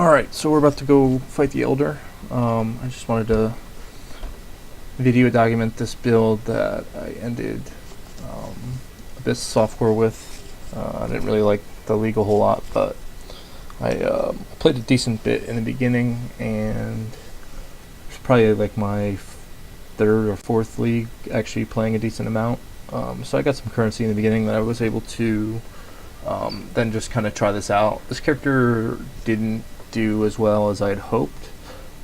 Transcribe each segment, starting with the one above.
Alright, so we're about to go fight the Elder. I just wanted to video document this build that I ended Abyss software with. I didn't really like the League a whole lot, but I played a decent bit in the beginning, and it's probably like my third or fourth league actually playing a decent amount. So I got some currency in the beginning that I was able to then just kind of try this out. This character didn't do as well as I had hoped,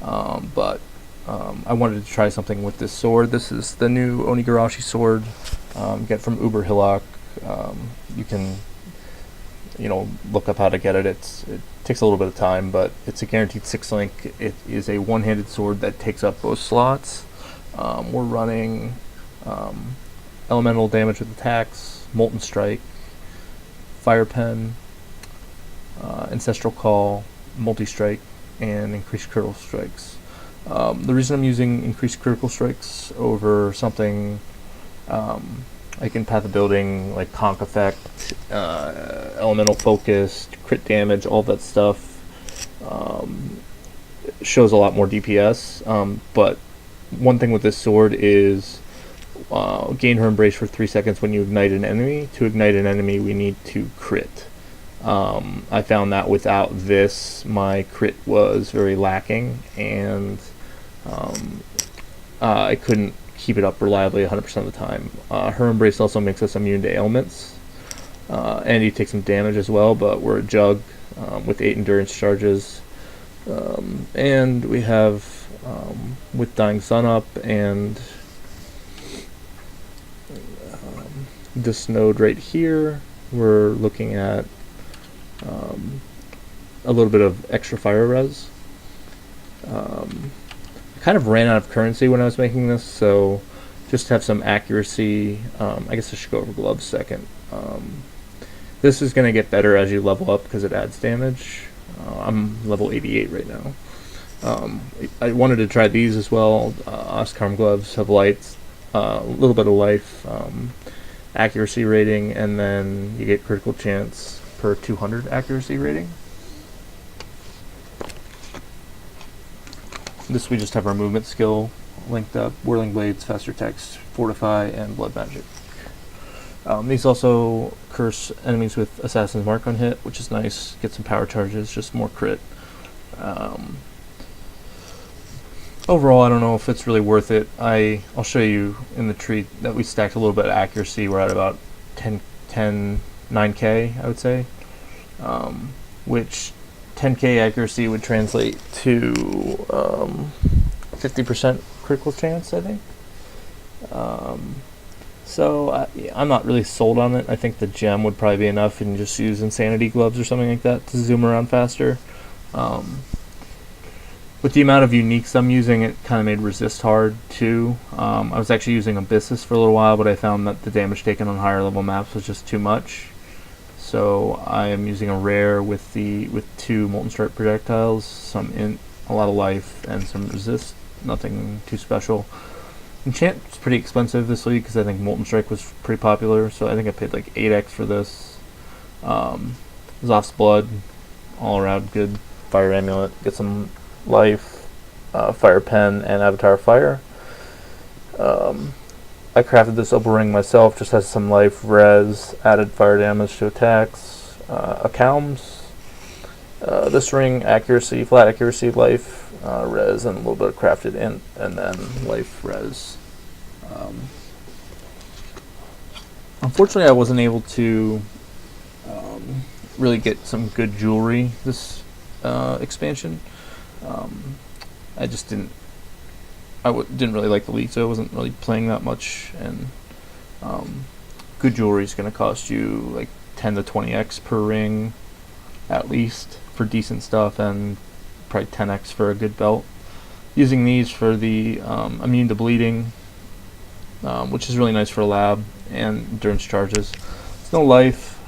but I wanted to try something with this sword. This is the new Oni Goroshi sword, get from Uber Hillock. You can, look up how to get it. It takes a little bit of time, but it's a guaranteed 6-link. It is a one-handed sword that takes up both slots. We're running elemental damage with attacks, Molten Strike, Fire Pen, Ancestral Call, Multi-Strike, and Increased Critical Strikes. The reason I'm using Increased Critical Strikes over something like in Path of Building, like Conk Effect, Elemental Focus, Crit Damage, all that stuff, shows a lot more DPS, but one thing with this sword is gain her embrace for 3 seconds when you ignite an enemy. To ignite an enemy, we need to crit. I found that without this, my crit was very lacking, and I couldn't keep it up reliably 100% of the time. Her embrace also makes us immune to ailments, and you take some damage as well, but we're a Jugg with 8 endurance charges, and we have with Dying Sun up and this node right here, we're looking at a little bit of extra fire res. I kind of ran out of currency when I was making this, so just to have some accuracy, I guess I should go over gloves second. This is going to get better as you level up because it adds damage. I'm level 88 right now. I wanted to try these as well. Oscarm gloves have lights, a little bit of life, accuracy rating, and then you get critical chance per 200 accuracy rating. This we just have our movement skill linked up: Whirling Blades, Faster Text, Fortify, and Blood Magic. These also curse enemies with Assassin's Mark on hit, which is nice. Get some power charges, just more crit. Overall, I don't know if it's really worth it. I'll show you in the tree that we stacked a little bit of accuracy. We're at about 9k, I would say, which 10k accuracy would translate to 50% critical chance, I think. So I'm not really sold on it. I think the gem would probably be enough, and just use Insanity Gloves or something like that to zoom around faster. With the amount of uniques I'm using, it kind of made resist hard too. I was actually using Abyssus for a little while, but I found that the damage taken on higher level maps was just too much. So I am using a rare with 2 Molten Strike projectiles, some int, a lot of life, and some resist. Nothing too special. Enchant's pretty expensive this league because I think Molten Strike was pretty popular, so I think I paid like 8x for this. Zoth's Blood, all around good. Fire Amulet, get some life, Fire Pen, and Avatar Fire. I crafted this Opal Ring myself, just has some life, res, added fire damage to attacks, accounts. This ring, accuracy, flat accuracy, life, res, and a little bit of crafted int, and then life, res. Unfortunately, I wasn't able to really get some good jewelry this expansion. I just didn't really like the league, so I wasn't really playing that much, and good jewelry is going to cost you like 10 to 20x per ring at least for decent stuff, and probably 10x for a good belt. Using these for the immune to bleeding, which is really nice for a lab, and endurance charges. It's no life.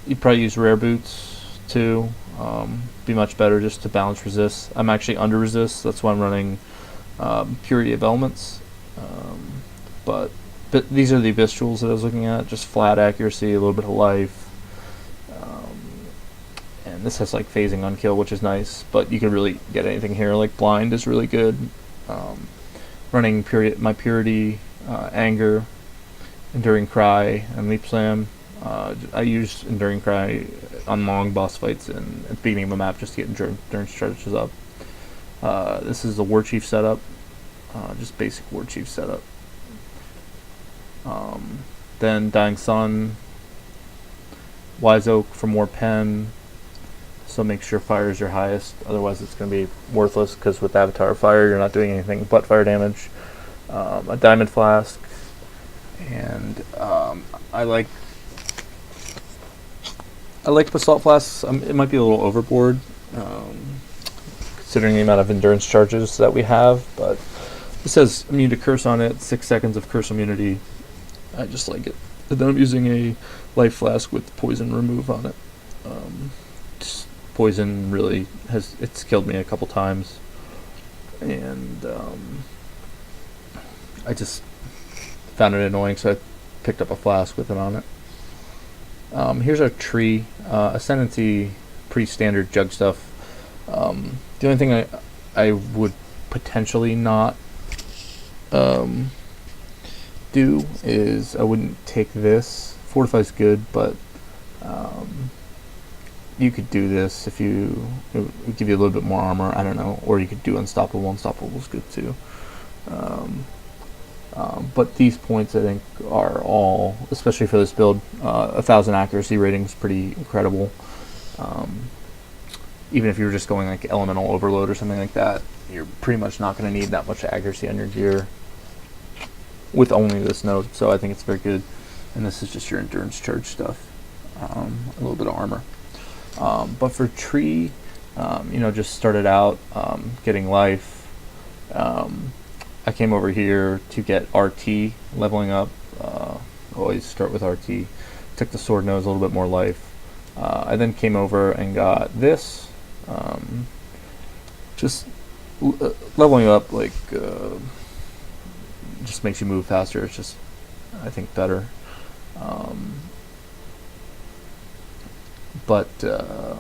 You'd probably use rare boots too. Be much better just to balance resist. I'm actually under resist, that's why I'm running Purity of Elements. But these are the Abyss tools that I was looking at, just flat accuracy, a little bit of life, and This has like phasing on kill, which is nice, but you can really get anything here. Like blind is really good. Running my purity, anger, enduring cry, and leap slam. I use enduring cry on long boss fights and at the beginning of a map just to get endurance charges up. This is the war chief setup, just basic war chief setup. Then dying sun, wise oak for more pen. So make sure fire is your highest, otherwise it's going to be worthless, because with avatar fire you're not doing anything but fire damage. A diamond flask, and I like basalt flasks. It might be a little overboard, considering the amount of endurance charges that we have, but it says immune to curse on it, 6 seconds of curse immunity. I just like it. And then I'm using a life flask with poison remove on it. Poison really it's killed me a couple times, and I just found it annoying, so I picked up a flask with it on it. Here's our tree. Ascendancy, pretty standard Jugg stuff. The only thing I would potentially not do is I wouldn't take this. Fortify's good, but you could do this if it would give you a little bit more armor. I don't know, or you could do unstoppable. Unstoppable is good too. But these points I think are all, especially for this build, 1,000 accuracy rating is pretty incredible. Even if you were just going like elemental overload or something like that, you're pretty much not going to need that much accuracy on your gear with only this node. So I think it's very good. And this is just your endurance charge stuff, a little bit of armor. But for tree, just started out getting life. I came over here to get RT, leveling up. Always start with RT. Took the sword nose, a little bit more life. I then came over and got this. Just leveling up, just makes you move faster. It's just, I think, better. But the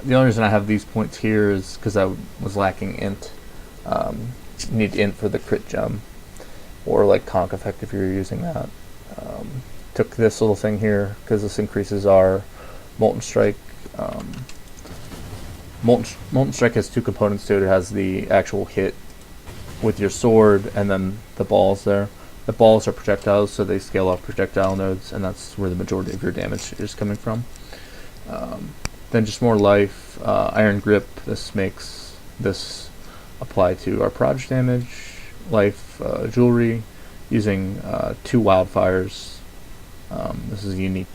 only reason I have these points here is because I was lacking int. You need int for the crit gem, or like conk effect if you're using that. Took this little thing here because this increases our molten strike. Molten strike has 2 components to it. It has the actual hit with your sword, and then the balls there. The balls are projectiles, so they scale off projectile nodes, and that's where the majority of your damage is coming from. Then just more life. Iron grip. This makes this apply to our proj damage. Life, jewelry, using 2 wildfires. This is a unique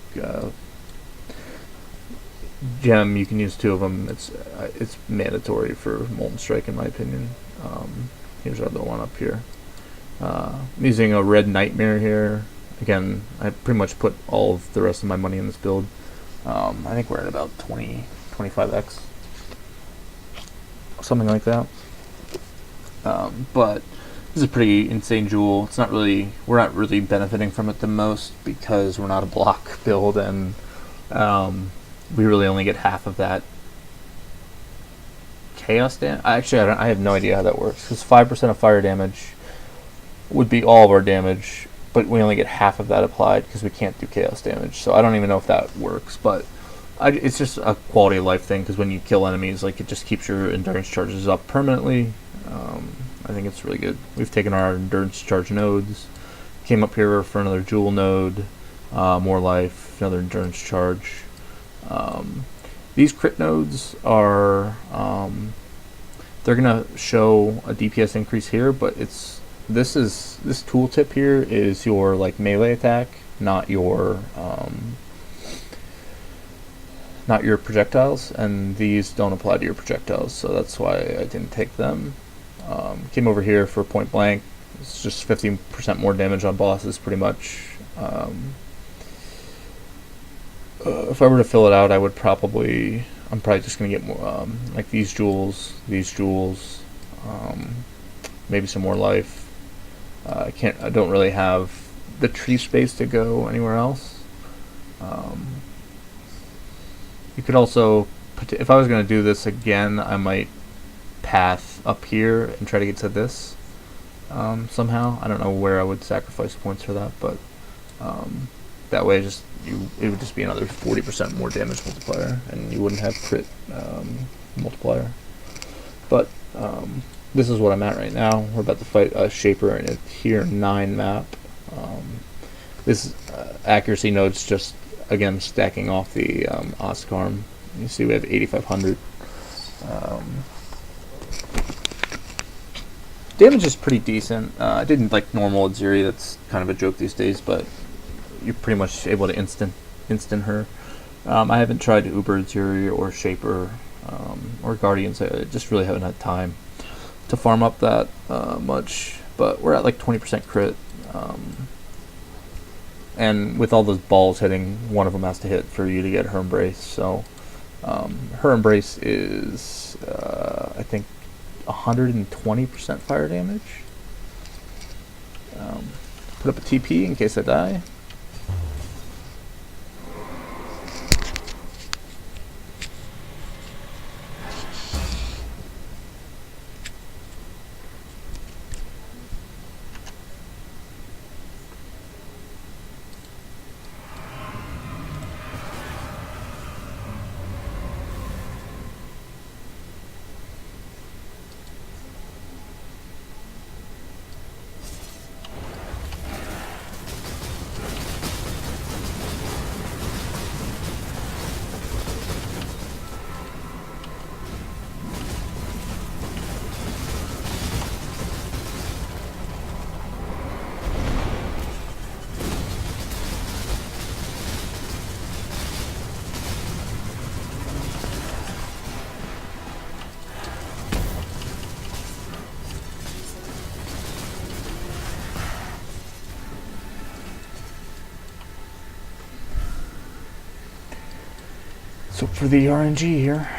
gem. You can use 2 of them. It's mandatory for molten strike, in my opinion. Here's our other one up here. I'm using a red nightmare here. Again, I pretty much put all of the rest of my money in this build. I think we're at about 25x, something like that. But this is a pretty insane jewel. We're not really benefiting from it the most because we're not a block build, and we really only get half of that chaos damage. I have no idea how that works, because 5% of fire damage would be all of our damage, but we only get half of that applied because we can't do chaos damage. So I don't even know if that works, but it's just a quality of life thing, because when you kill enemies, it just keeps your endurance charges up permanently. I think it's really good. We've taken our endurance charge nodes, came up here for another jewel node, more life, another endurance charge. These crit nodes are they're gonna show a DPS increase here, but this tooltip here is your melee attack, not your projectiles, and these don't apply to your projectiles, so that's why I didn't take them. Came over here for point blank. It's just 15% more damage on bosses, pretty much. If I were to fill it out, I'm probably just gonna get more, these jewels, maybe some more life. I don't really have the tree space to go anywhere else. You could also, if I was going to do this again, I might path up here and try to get to this somehow. I don't know where I would sacrifice points for that, but that way it would just be another 40% more damage multiplier, and you wouldn't have crit multiplier. But this is what I'm at right now. We're about to fight a Shaper in a tier 9 map. This accuracy node's just, again, stacking off the Oscarm. You see we have 8,500. Damage is pretty decent. I didn't like normal Aziri, that's kind of a joke these days, but you're pretty much able to instant her. I haven't tried Uber Aziri or Shaper or Guardians. I just really haven't had time to farm up that much, but we're at like 20% crit. And with all those balls hitting, one of them has to hit for you to get her Embrace. So her Embrace is, I think, 120% fire damage. Put up a TP in case I die. So for the RNG here.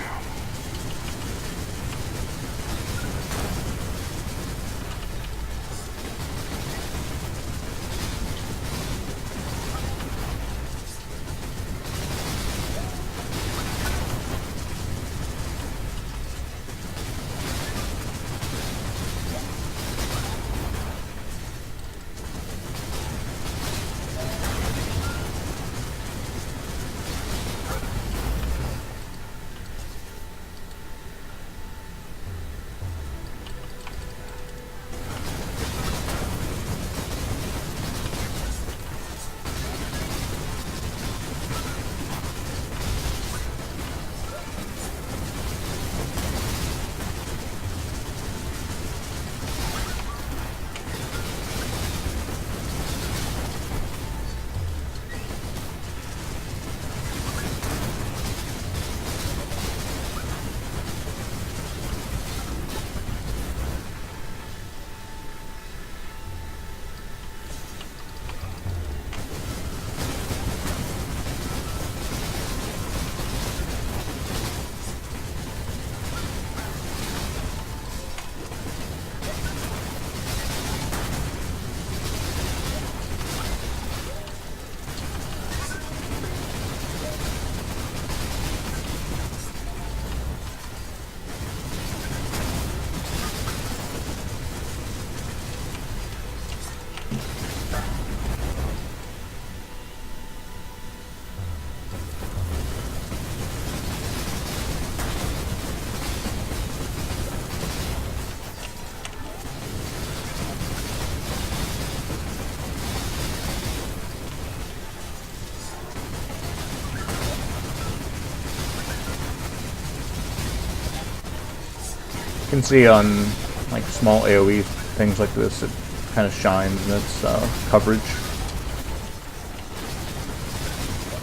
You can see on like small AoE things like this, it kind of shines in its coverage.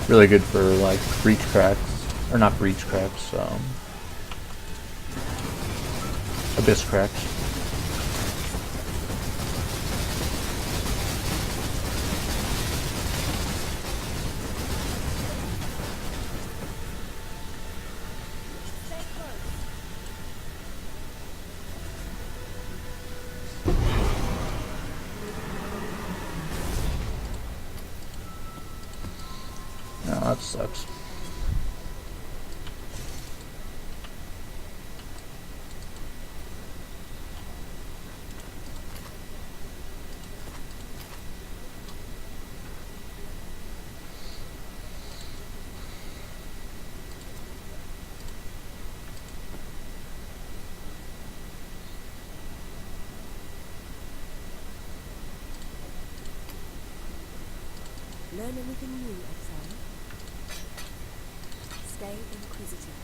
Really good for like breach cracks, or not breach cracks, abyss cracks. That sucks. Learn anything new, Exile? Stay inquisitive.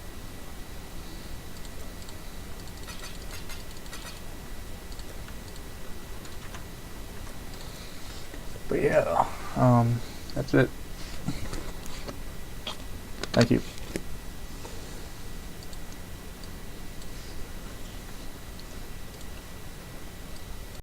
But yeah, that's it. Thank you.